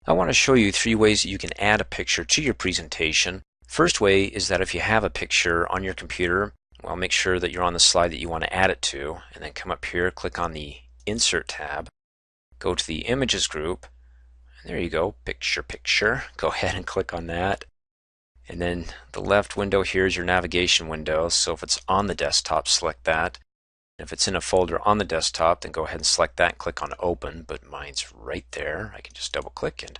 I want to show you 3 ways that you can add a picture to your presentation. First way is that if you have a picture on your computer, well, make sure that you're on the slide that you want to add it to, and then come up here, click on the Insert tab, go to the Images group, and there you go, Picture. Go ahead and click on that. And then the left window here is your navigation window, so if it's on the desktop, select that. If it's in a folder on the desktop, then go ahead and select that and click on Open, but mine's right there. I can just double click and,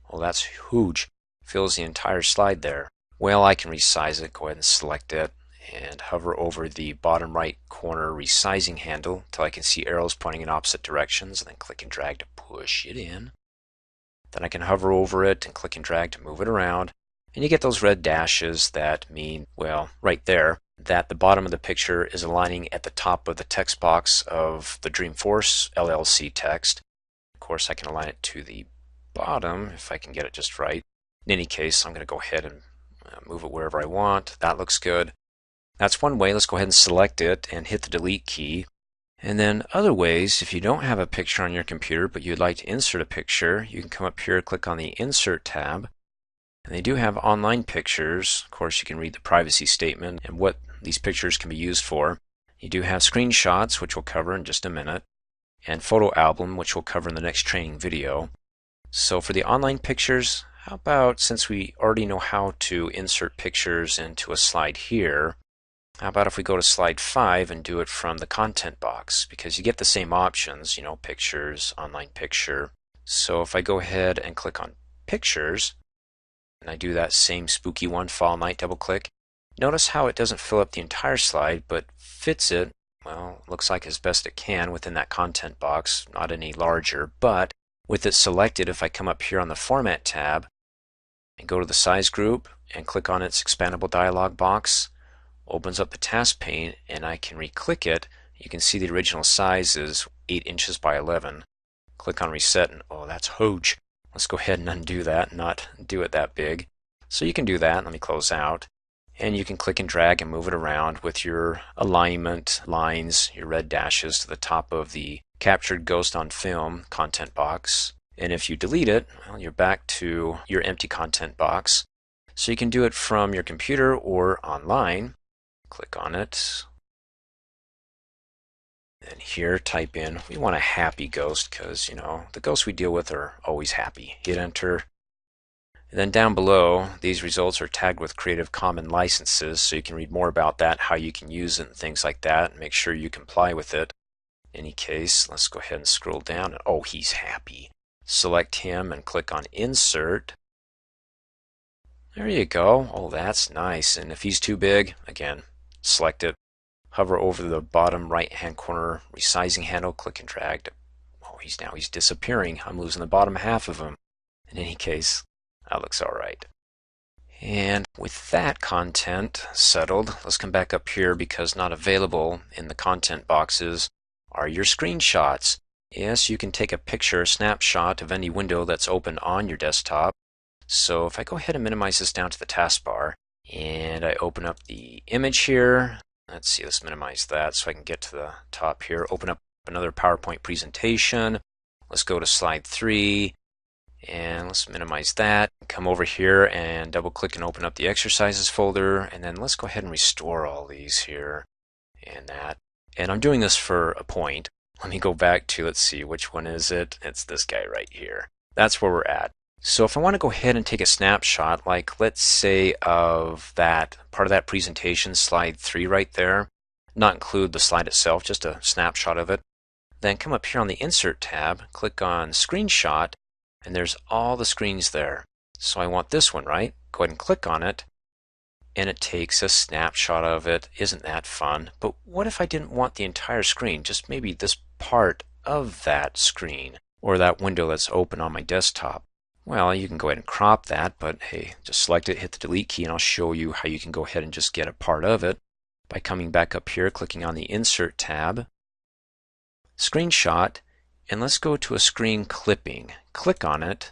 well, that's huge. Fills the entire slide there. Well, I can resize it. Go ahead and select it and hover over the bottom right corner resizing handle until I can see arrows pointing in opposite directions, and then click and drag to push it in. Then I can hover over it and click and drag to move it around. And you get those red dashes that mean, well, right there, that the bottom of the picture is aligning at the top of the text box of the Dreamforce LLC text. Of course, I can align it to the bottom if I can get it just right. In any case, I'm going to go ahead and move it wherever I want. That looks good. That's one way. Let's go ahead and select it and hit the delete key. And then other ways, if you don't have a picture on your computer but you'd like to insert a picture, you can come up here, click on the Insert tab. And they do have online pictures. Of course, you can read the privacy statement and what these pictures can be used for. You do have screenshots, which we'll cover in just a minute, and photo album, which we'll cover in the next training video. So for the online pictures, how about, since we already know how to insert pictures into a slide here, how about if we go to slide 5 and do it from the content box, because you get the same options, you know, pictures, online picture. So if I go ahead and click on pictures, and I do that same spooky one, Fall Night, double click, notice how it doesn't fill up the entire slide, but fits it, well, looks like as best it can within that content box, not any larger. But with it selected, if I come up here on the Format tab and go to the Size group and click on its expandable dialog box, opens up the task pane, and I can re-click it. You can see the original size is 8 inches by 11. Click on Reset, and oh, that's huge. Let's go ahead and undo that and not do it that big. So you can do that. Let me close out. And you can click and drag and move it around with your alignment lines, your red dashes to the top of the Captured Ghost on Film content box. And if you delete it, well, you're back to your empty content box. So you can do it from your computer or online. Click on it. And here, type in, we want a happy ghost because, you know, the ghosts we deal with are always happy. Hit enter. And then down below, these results are tagged with Creative Commons licenses, so you can read more about that, how you can use it and things like that, and make sure you comply with it. In any case, let's go ahead and scroll down. And, oh, he's happy. Select him and click on Insert. There you go. Oh, that's nice. And if he's too big, again, select it. Hover over the bottom right-hand corner resizing handle, click and drag to, oh, he's disappearing. I'm losing the bottom half of him. In any case, that looks all right. And with that content settled, let's come back up here, because not available in the content boxes are your screenshots. Yes, you can take a picture, a snapshot of any window that's open on your desktop. So if I go ahead and minimize this down to the taskbar, and I open up the image here, let's see, let's minimize that so I can get to the top here. Open up another PowerPoint presentation. Let's go to slide 3 and let's minimize that. Come over here and double click and open up the exercises folder, and then let's go ahead and restore all these here and that. And I'm doing this for a point. Let me go back to, let's see, which one is it? It's this guy right here. That's where we're at. So if I want to go ahead and take a snapshot, like let's say of that part of that presentation, slide 3 right there, not include the slide itself, just a snapshot of it, then come up here on the Insert tab, click on Screenshot, and there's all the screens there. So I want this one, right? Go ahead and click on it, and it takes a snapshot of it. Isn't that fun? But what if I didn't want the entire screen, just maybe this part of that screen, or that window that's open on my desktop? Well, you can go ahead and crop that, but hey, just select it, hit the delete key, and I'll show you how you can go ahead and just get a part of it by coming back up here, clicking on the Insert tab, Screenshot, and let's go to a screen clipping. Click on it.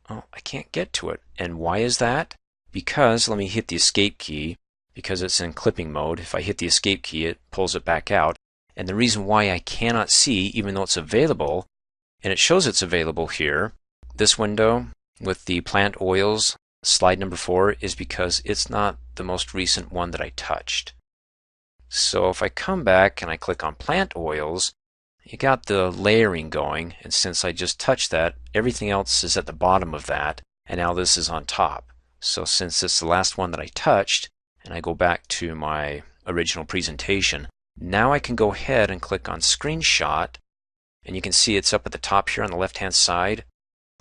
Oh, I can't get to it. And why is that? Because, let me hit the Escape key, because it's in clipping mode. If I hit the Escape key, it pulls it back out. And the reason why I cannot see, even though it's available, and it shows it's available here, This window with the plant oils, slide number 4, is because it's not the most recent one that I touched. So if I come back and I click on plant oils, you got the layering going, and since I just touched that, everything else is at the bottom of that, and now this is on top. So since it's the last one that I touched, and I go back to my original presentation, now I can go ahead and click on Screenshot, and you can see it's up at the top here on the left-hand side.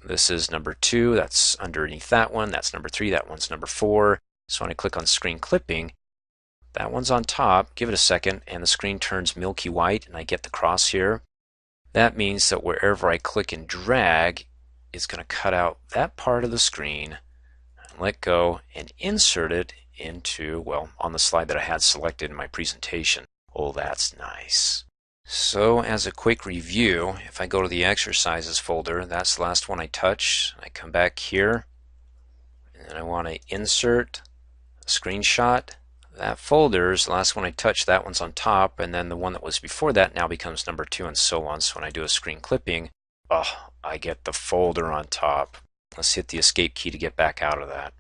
This is number 2, that's underneath that one, that's number 3, that one's number 4. So when I click on Screen Clipping, that one's on top. Give it a second, and the screen turns milky white, and I get the cross here. That means that wherever I click and drag, it's going to cut out that part of the screen, and let go, and insert it into, well, on the slide that I had selected in my presentation. Oh, that's nice. So as a quick review, if I go to the exercises folder, that's the last one I touch. I come back here, and I want to insert a screenshot. That folder is the last one I touched, that one's on top, and then the one that was before that now becomes number 2, and so on. So when I do a screen clipping, oh, I get the folder on top. Let's hit the escape key to get back out of that.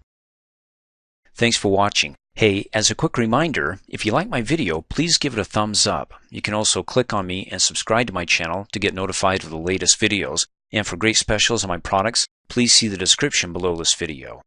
Thanks for watching. Hey, as a quick reminder, if you like my video, please give it a thumbs up. You can also click on me and subscribe to my channel to get notified of the latest videos. And for great specials on my products, please see the description below this video.